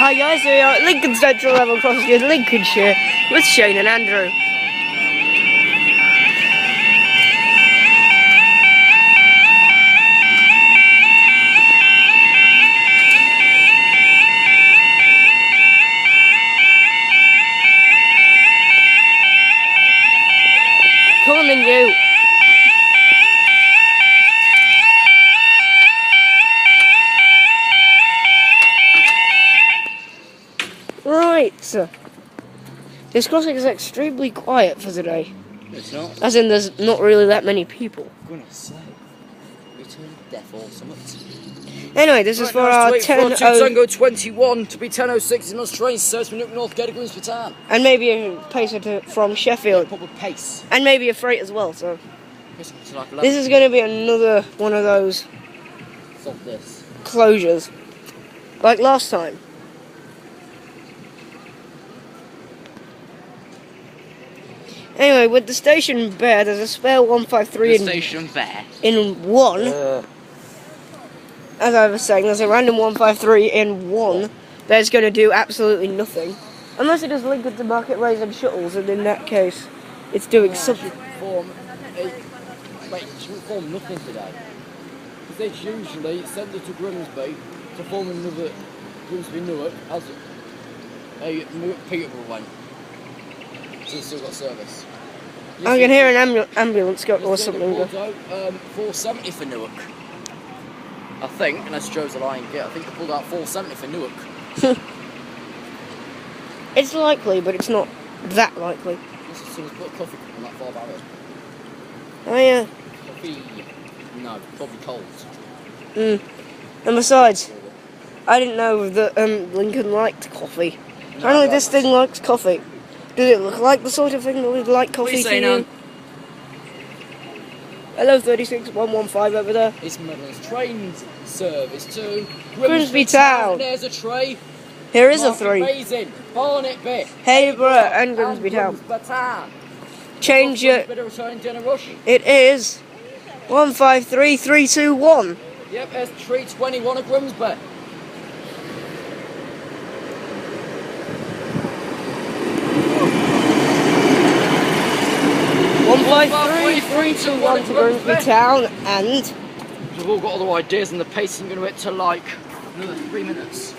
Hi guys, we are at Lincoln Central Level Crossing in Lincolnshire with Shane and Andrew. Come on then, you. Right, this crossing is extremely quiet for today. It's not. As in, there's not really that many people. Goodness sake. Return of death or something. Anyway, this is for our 10:00 Tango 21 to be 10:06 in Australian service for North Gate Grimsby Town. and maybe a pacer from Sheffield, Proper pace. and maybe a freight as well. So It's like 11. this is going to be another one of those Stop this. closures, like last time. Anyway, with the station bare, there's a spare 153 Station there. in one. As I was saying, there's a random 153 in one that's going to do absolutely nothing. Unless it does Lincoln to Market Rays and shuttles, and in that case, it's doing something. It shouldn't form nothing today. Because they usually send it to Grimsby to form another Grimsby Newark as a Newark Peterborough one. So it's still got service. I can hear an ambulance go or something. 470 for Newark. I think, unless Joe's a lying git, I think they pulled out 470 for Newark. It's likely, but it's not that likely. This is someone's put a coffee cup on that 4 barrel. Oh yeah. Coffee. No, probably cold. And besides, I didn't know that Lincoln liked coffee. Apparently this thing likes coffee. Does it look like the sort of thing that would like coffee to you? Hello 36115 over there. It's Midlands train service to Grimsby Town. There's a tray. Here is a 3. Amazing. Barnet Bay. Hayborough and Grimsby Town. Change it. It is 153321. Yep, there's 321 at Grimsby. One 321 to Grimsby Town, and we've all got other ideas, and the pace isn't going to get to like another 3 minutes.